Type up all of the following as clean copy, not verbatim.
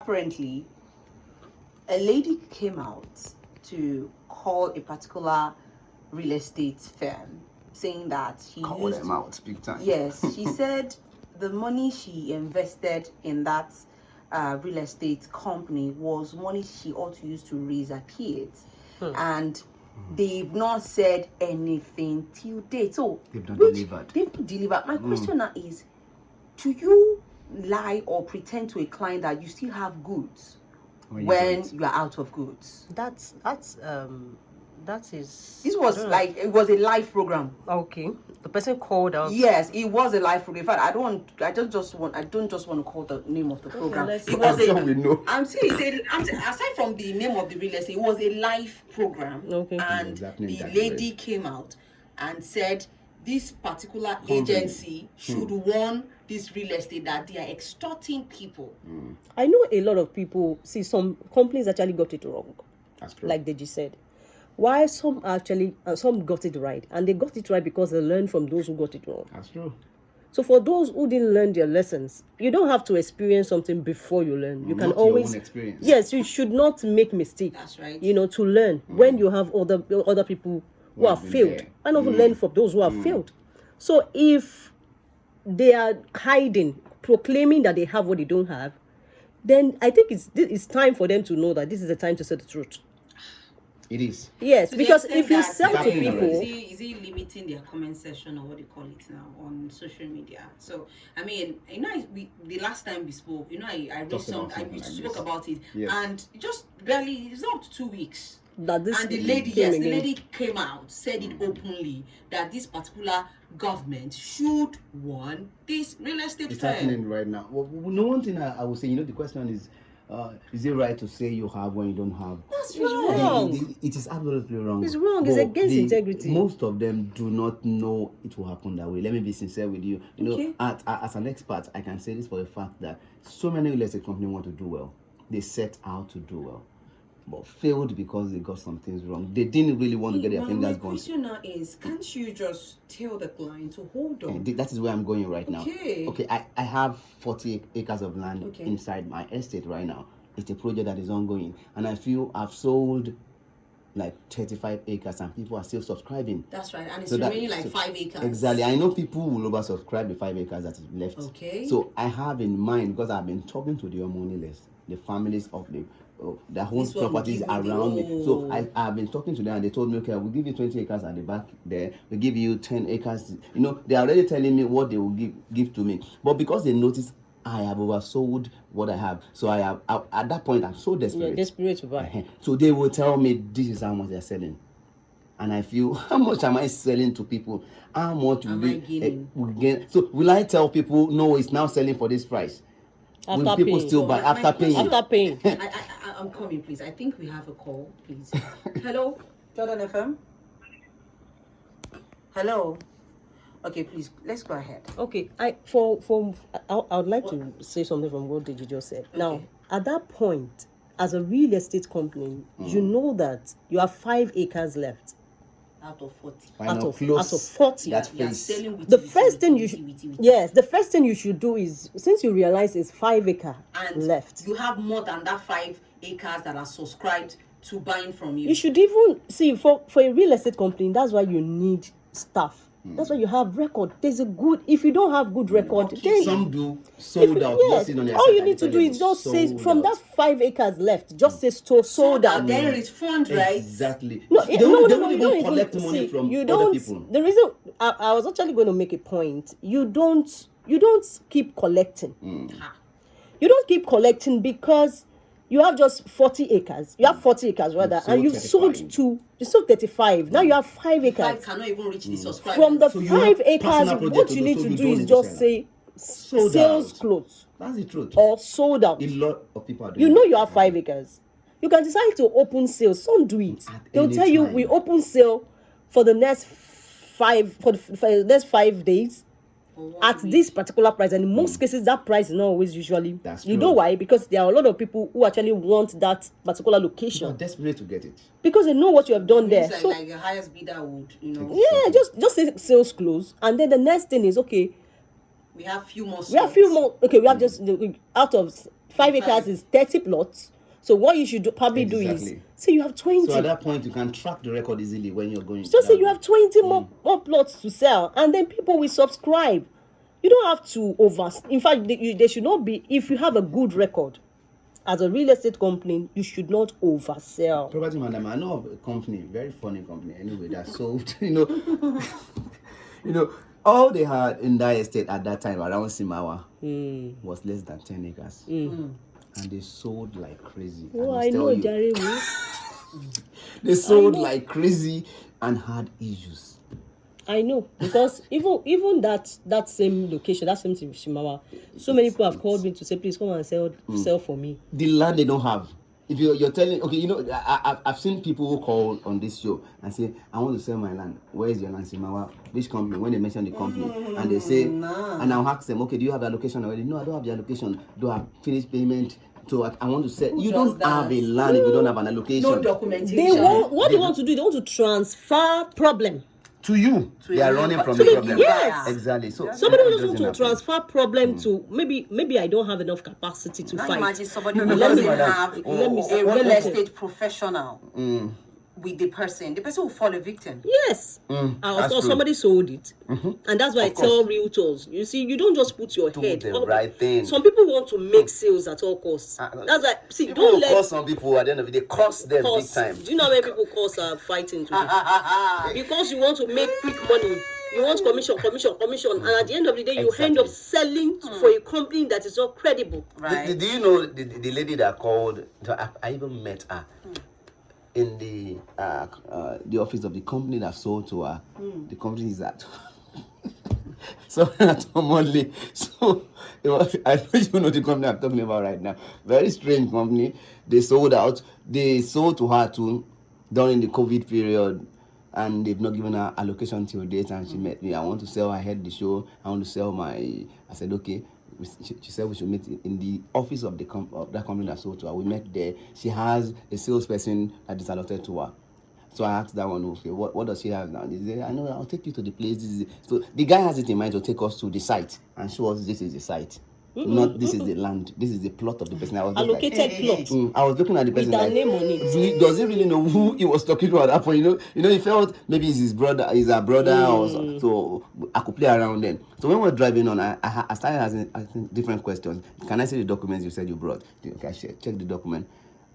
apparently a lady came out to call a particular real estate firm, saying that she call them out big time. Yes, she said the money she invested in that real estate company was money she ought to use to raise her kids, and they've not said anything till date. So they've not delivered. They've not delivered. My question now is, do you lie or pretend to a client that you still have goods when you are out of goods? That is. This was like it was a live program. Okay, the person called out. Yes, it was a live program. In fact, I don't just want to call the name of the program. It was we know. I'm saying, aside from the name of the real estate, it was a live program. Okay. And the lady came out and said this particular agency should warn this real estate that they are extorting people. I know a lot of people. See, some companies actually got it wrong. That's true. Like Deji said. Why some actually, some got it right. And they got it right because they learned from those who got it wrong. That's true. So for those who didn't learn their lessons, you don't have to experience something before you learn. You can always experience. Yes, you should not make mistakes. That's right. To learn when you have other people who have failed. There. And also learn from those who have failed. So if they are hiding, proclaiming that they have what they don't have, then I think it's time for them to know that this is the time to say the truth. It is. Yes, To because the extent if you that sell to happening people, already. is he limiting their comment section, or what they call it now, on social media? So I mean, the last time we spoke, I read we spoke about it, Yes. and just barely, it's not up to 2 weeks. that this And the lady, came the again. lady came out, said it openly that this particular government should warn this real estate It's firm. happening right now. Well, no one thing I would say, the question is it right to say you have when you don't have? That's wrong. It is absolutely wrong. It's wrong. It's But against integrity. Most of them do not know it will happen that way. Let me be sincere with you. Okay. As an expert, I can say this for a fact that so many real estate companies want to do well. They set out to do well, but failed because they got some things wrong. They didn't really want to get their fingers My burned. question now is, can't you just tell the client to hold on? That is where I'm going right now. Okay. I have 40 acres of land Okay. inside my estate right now. It's a project that is ongoing, and I feel I've sold like 35 acres and people are still subscribing. That's right, and it's So remaining 5 acres. Exactly. I know people will oversubscribe the 5 acres that is left. Okay. So I have in mind, because I've been talking to the homeowners, the families of the whole This one will properties give you around me. So the- I've been talking to them, and they told me, okay, we'll give you 20 acres at the back there. We'll give you 10 acres. They're already telling me what they will give to me. But because they notice I have oversold what I have, so at that point I'm so desperate. You're desperate to buy. So they will tell me this is how much they're selling. And I feel, how much am I selling to people? How much Am I gaining? So will I tell people, no, it's now selling for this price? After Will people paying. still buy My after paying? question- After paying. I'm coming, please. I think we have a call, please. Hello, Jordan FM. Hello. Okay, please, let's go ahead. Okay, I would like to say something from what Deji just said. Now, Okay. at that point, as a real estate company, you know that you have 5 acres left Out of 40. Why out not of close 40. that We are face? selling with The with- first thing with- you should, with- yes, the first thing you should do is, since you realize it's 5 acre and left, you have more than that 5 acres that are subscribed to buying from you. you should even see for a real estate company. That's why you need staff. That's why you have record. There's a good. If you don't have good record, then Some do sold out. yes, Just sit on their all side you and need to tell do them is just say sold from out. that 5 acres left, just say sold out. Then refund, right? Exactly. No, They no, won't no, you even don't collect even money see. from You other don't. people. The reason I was actually going to make a point. You don't keep collecting. Ha. You don't keep collecting because you have just 40 acres. You have 40 acres rather, sold and you've 35. sold 35. Now you have 5 5 acres. cannot even reach the subscribers. From the So you 5 have acres, personal project what to you do, need so to you do don't is need to just sell say Sold sales out. close That's the truth. or sold out. A lot of people are doing You know that. you have 5 acres. You can decide to open sales. Some do it. At They'll any tell you time. we open sale for the next 5 days For 1 at week. this particular price. And in most cases, that price is not always usually. That's you true. know why? Because there are a lot of people who actually want that particular People location are desperate to get it. because they know what you have done there. It's So like the highest bidder would, yeah, just say sales close, and then the next thing is okay. we have few more We have few more. Okay, we have just out of 5 acres is 30 plots. So what you should probably do is Exactly. say you have 20. So at that point, you can track the record easily when you're going. Just say that you way. have 20 more plots to sell, and then people will subscribe. You don't have to in fact, they should not be, if you have a good record as a real estate company, you should not oversell. Property Madam, I know of a company, very funny company anyway, that sold, you know, all they had in that estate at that time around Simawa was less than 10 acres. And they sold like crazy. Oh, must I tell know, you, Jerry. they sold like crazy and had issues. I know, because even that same location, that same Shimawa, so many people have called me to say, please come and sell for me. The land they don't have. If you're telling, okay, you know, I've seen people who call on this show and say, I want to sell my land. Where is your land, Simawa? Which company? When they mention the company, and they say, and I'll ask them, okay, do you have the allocation already? No, I don't have the allocation. Do I have finished payment? So I want to sell. You don't have a land if you don't have an allocation. No documentation. What they want to do, they want to transfer problem. To you, they are running from the problem. Yes. Exactly. So Somebody it wants doesn't to happen. transfer problem to maybe I don't have enough capacity to Now fight. imagine somebody who let doesn't me- have let me- a real okay. estate professional with the person will fall a victim. Yes. that's Or true. somebody sold it. And that's why I tell realtors, you see, you don't just put your head. the right thing. Some people want to make sales at all costs. That's why, see, People don't will let cost some people at the end of the day, cost them costs. big time. Do you know how many people costs are fighting today? Because you want to make quick money. You want commission. And at the end of the day, you end up Exactly. selling for a company that is not credible. Right. Do you know the lady that called? I even met her in the office of the company that sold to her. The company is that. So at Omole. So it was, I don't even know the company I'm talking about right now. Very strange company. They sold out. They sold to her too during the COVID period, and they've not given her allocation till date. And she met me. I want to sell. I heard the show. I want to sell my. I said okay. She said we should meet in the office of of that company that sold to her. We met there. She has a salesperson that is allotted to her. So I asked that one, okay, what does she have now? They say, I know, I'll take you to the place. So the guy has it in mind to take us to the site and show us this is the site. Not this is the land. This is the plot of the person. I was just Allocated plot. I was looking at the person With their like, name on it. does he really know who he was talking to at that point? You know, he felt maybe it's his brother, he's a brother, or so I could play around then. So when we were driving on, I started asking different questions. Can I see the documents you said you brought? Okay, check the document.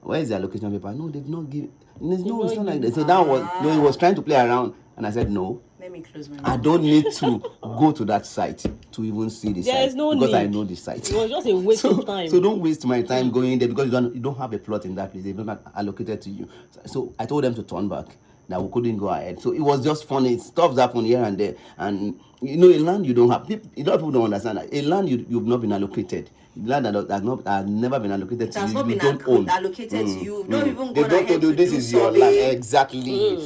Where is the allocation paper? No, they've not given. There's no, it's not like that. So that was, he was trying to play around, and I said no. Let me close my I don't need to go to that site to even see the site. There is no because I need. know the site. It was just a waste of time. So don't waste my time going there because you don't have a plot in that place. They've not allocated to you. So I told them to turn back. That we couldn't go ahead. So it was just funny. Stuff happen here and there. And you know, a land you don't have. A lot of people don't understand that. A land you've not been allocated. Land that has never been allocated It to has you. not You been don't own. allocated to you. You've not even They gone don't ahead do to this do is your survey. land. Exactly.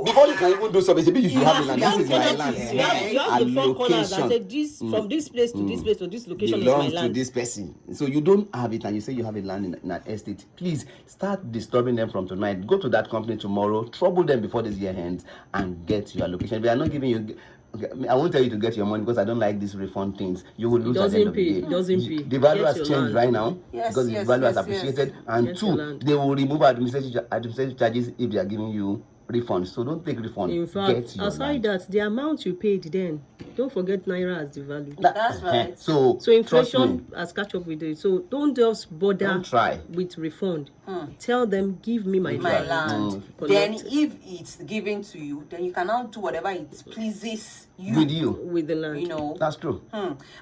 Before you can even do something, maybe you should have a land. This is my land. You have the front corners and say this from this place to this place to this location is my Belongs to land. this person. So you don't have it and you say you have a land in an estate. Please start disturbing them from tonight. Go to that company tomorrow, trouble them before this year ends, and get your allocation. If they are not giving you, okay, I won't tell you to get your money because I don't like these refund things. You will lose at the end of the day. Doesn't pay. The value Get has your changed land. right now Yes, because the yes, value has yes, appreciated. yes. And Get your two, land. they will remove administrative charges if they are giving you refunds. So don't take refund. In Get fact, your aside land. that, the amount you paid then, don't forget Naira as the value. That's right. So So trust me. inflation has catch up with it. So don't just bother Don't try. with refund. Tell them, give me my My land. land. Collect Then it if it's given to you, then you can now do whatever it pleases you. With you. with the land. You know. That's true.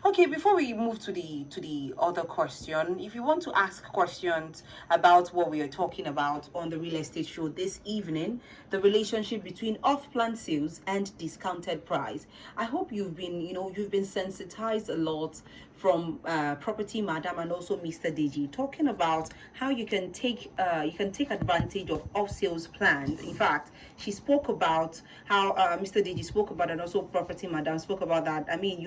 Okay, before we move to the other question, if you want to ask questions about what we are talking about on the real estate show this evening, the relationship between off-plan sales and discounted price, I hope you've been sensitized a lot from Property Madam and also Mr. Deji, talking about how you can take advantage of off-sales plans. In fact, she spoke about how Mr. Deji spoke about, and also Property Madam spoke about that. I mean,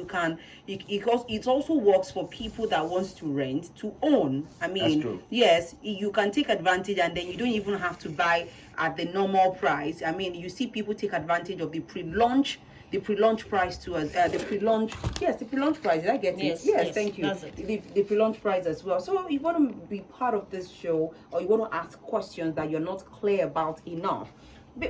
it also works for people that wants to rent to own. I mean, That's true. yes, you can take advantage, and then you don't even have to buy at the normal price. I mean, you see people take advantage of the pre-launch the pre-launch prize too, as the pre-launch. Yes, the pre-launch prize. Did I get Yes, it? Yes, yes, thank you. that's it. The pre-launch prize as well. So if you want to be part of this show, or you want to ask questions that you're not clear about enough,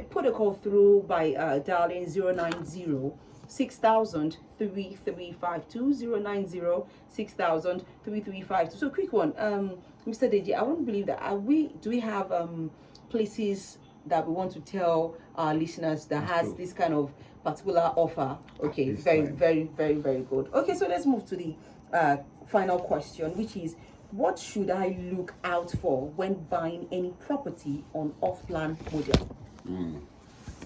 put a call through by dialing 090 6000 3352 090 6000 3352. So quick one, Mr. Deji, I won't believe that. Do we have places that we want to tell our listeners that has this kind of particular offer? Okay, very good. Okay, so let's move to the final question, which is, what should I look out for when buying any property on off-plan model?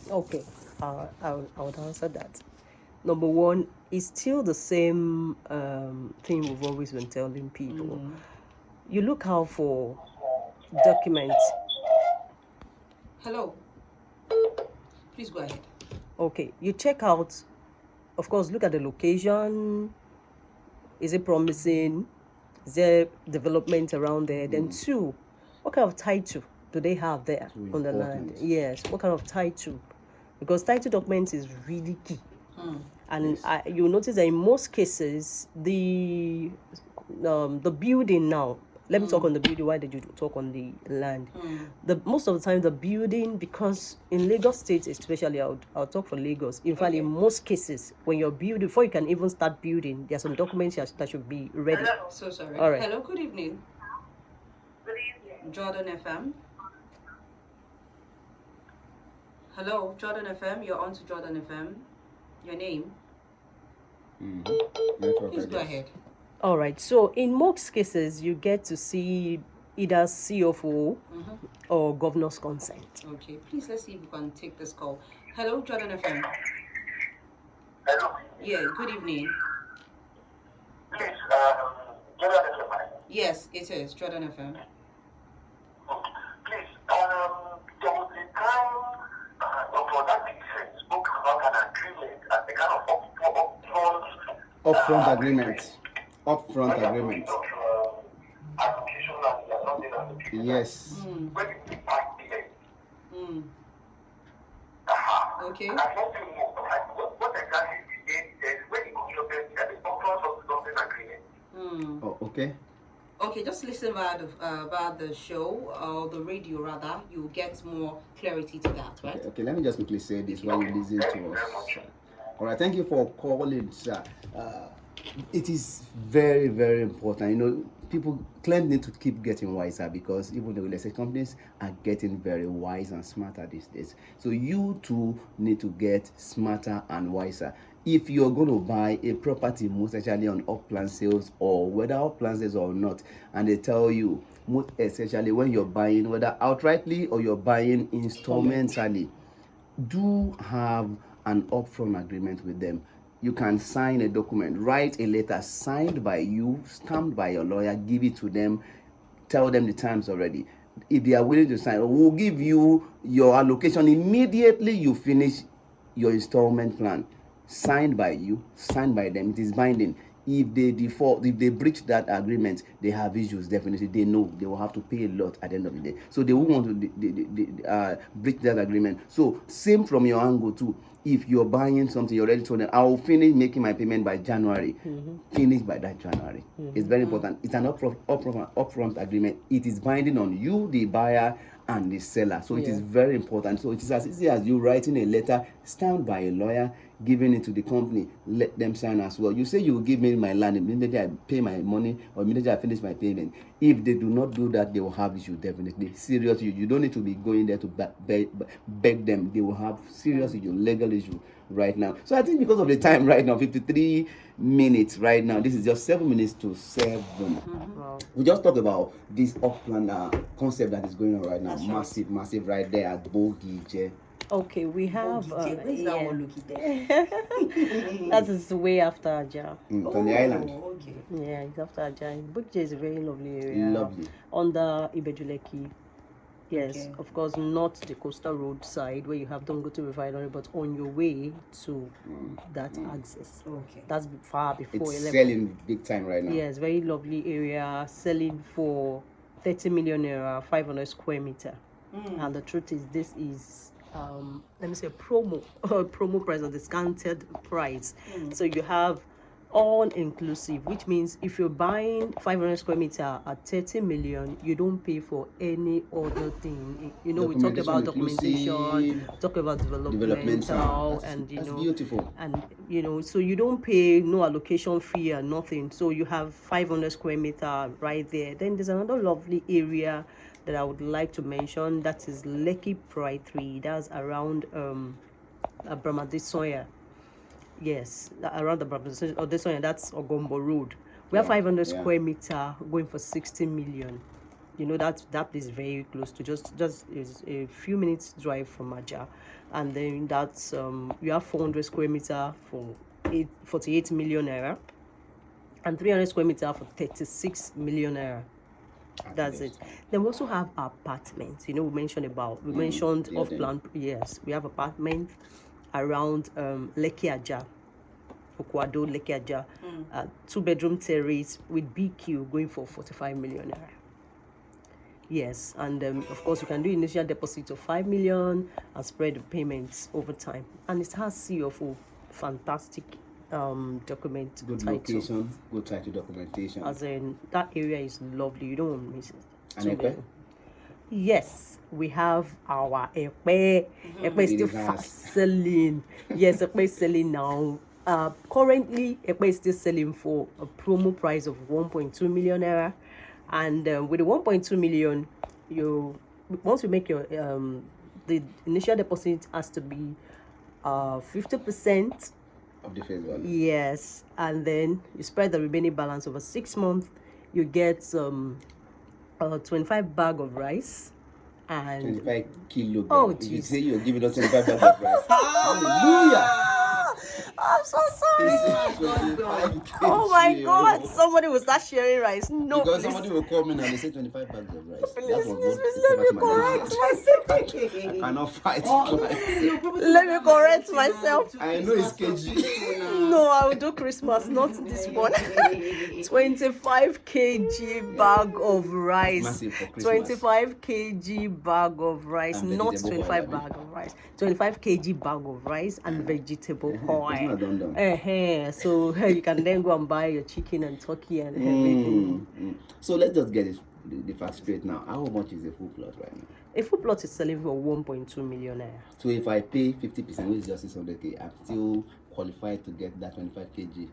Okay, I would answer that. Number one is still the same thing we've always been telling people. You look out for documents. Hello. Please go ahead. Okay, you check out, of course, look at the location. Is it promising? Is there development around there? Then two, what kind of title do they have there on the land? Yes, what kind of title? Because title documents is really key. And you'll notice that in most cases, the building now, let me talk on the building. Why did you talk on the land? Most of the time, the building, because in Lagos State especially, I'll talk for Lagos. In fact, in most cases, when you're building, before you can even start building, there are some documents that should be ready. Hello. So sorry. All right. Hello, good evening. Good evening. Jordan FM. Hello, Jordan FM. You're on to Jordan FM. Your name? Please go ahead. All right. So in most cases, you get to see either CFO or governor's consent. Okay, please let's see if we can take this call. Hello, Jordan FM. Hello. Yeah, good evening. Please, Jordan FM. Yes, it is Jordan FM. Please, there was a time Dr. Odati spoke about an agreement and the kind of Upfront agreement. Upfront agreement. Application and something as a people. Yes. When it be back there. Okay. I want to know what exactly is when it comes to the upfront of something agreement. Oh, okay. Okay, just listen via the show or the radio rather. You'll get more clarity to that, right? Okay, let me just quickly say this while you listen to us. All right, thank you for calling, sir. It is very, very important. You know, people claim need to keep getting wiser because even the real estate companies are getting very wise and smarter these days. So you too need to get smarter and wiser. If you're going to buy a property, most especially on off-plan sales or whether off-plan sales or not, and they tell you, most especially when you're buying, whether outrightly or you're buying installmentally, do have an upfront agreement with them. You can sign a document, write a letter signed by you, stamped by your lawyer, give it to them, tell them the terms already. If they are willing to sign, we'll give you your allocation immediately you finish your installment plan. Signed by you, signed by them, it is binding. If they default, if they breach that agreement, they have issues. Definitely, they know they will have to pay a lot at the end of the day. So they won't want to breach that agreement. So same from your angle too. If you're buying something, you're already told them, I will finish making my payment by January. Finish by that January. It's very important. It's an upfront agreement. It is binding on you, the buyer, and the seller. So it is very important. So it is as easy as you writing a letter stamped by a lawyer, giving it to the company, let them sign as well. You say you will give me my land immediately I pay my money or immediately I finish my payment. If they do not do that, they will have issue definitely. Seriously, you don't need to be going there to beg them. They will have serious issue, legal issue right now. So I think because of the time right now, 53 minutes right now, this is just 7 minutes to 7. Wow. We just talked about this off-plan concept that is going on right now. Massive right there at Bogije. Okay, we have Where's that one located? that is way after Aja. From the island. Okay. Yeah, it's after Aja. Bukje is a very lovely area. Lovely. Under Ibejuleki. Yes, Okay. of course, not the coastal road side where you have Dongote Refinery, but on your way to that access. Okay. That's far before It's 11. selling big time right now. Yes, very lovely area, selling for 30 million naira, 500 square meter. And the truth is, this is let me say promo price or discounted price. So you have all inclusive, which means if you're buying 500 square meter at 30 million, you don't pay for any other thing. You know, we talk about documentation, talk about developmental, and that's beautiful. and you know, so you don't pay no allocation fee or nothing. So you have 500 square meter right there. Then there's another lovely area that I would like to mention, that is Lekki Pride 3. That's around Abramadesoya. Yes, around the Abramadesoya, or this one, that's Ogombo Road. We have 500 square meter going for 60 million. You know, that is very close to just is a few minutes drive from Aja. And then that's you have 400 square meter for 48 million naira, and 300 square meter for 36 million naira. That's it. Then we also have apartments. You know, we mentioned off-plan. Yes, we have apartments around Lekki Aja, Okwado, Lekki Aja, 2-bedroom terrace with BQ going for 45 million naira. Yes, and of course you can do initial deposit of 5 million and spread the payments over time. And it has CFO, fantastic document. Good title. location, good title documentation. As in, that area is lovely. You don't want to miss it. And Epe? Yes, we have our Epe. Epe is still fast selling. Yes, Epe is selling now. Currently, Epe is still selling for a promo price of 1.2 million naira. And with the 1.2 million, once you make your the initial deposit has to be 50% of the face value. Yes, and then you spread the remaining balance over 6 months. You get 25 bag of rice and 25 kilograms. Oh, if you jeez. say you're giving us 25 bags of rice. Hallelujah! I'm so sorry. 25 Oh my kg. God! Somebody will start sharing rice. No, Because please. somebody will come in and they say 25 bags of rice. Please, That was please, what let me came out correct of my myself. I cannot fight. Let me correct myself. I know it's kg. No, I will do Christmas, not this one. 25 kg bag of rice. Massive for Christmas. 25 kg bag of rice, And not vegetable 25 oil, bag of rice. 25 kg bag of rice and vegetable oil. It's not done. So you can then go and buy your chicken and turkey and everything. So let's just get the facts straight now. How much is a full plot right now? A full plot is selling for 1.2 million naira. So if I pay 50%, which is just 600k, I'm still qualified to get that 25 kg.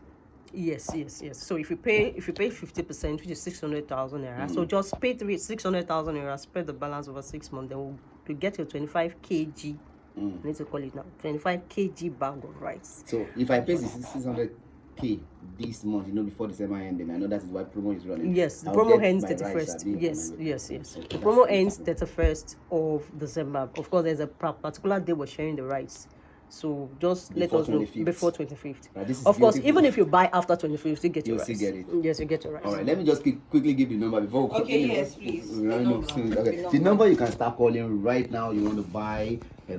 Yes. So if you pay 50%, which is 600,000 naira, so just pay 600,000 naira, spread the balance over 6 months, then you get your 25 kg. I need to call it now. 25 kg bag of rice. So if I pay 600k this month, before December ending, I know that is why promo is running. Yes, the I'll promo get ends my rice, 31st. abi, Yes. Okay, The promo ends 31st of December. Of course, there's a particular day we're sharing the rice. So just let Before us know 25th. before 25th. Right, this is Of course, beautiful. even if you buy after 25th, you still get your You'll rice. still get it. Yes, you get your rice. All right, let me just quickly give the number before we Okay, continue. yes, please. We're running The off number. soon. Okay, the number you can start calling right now. You want to buy a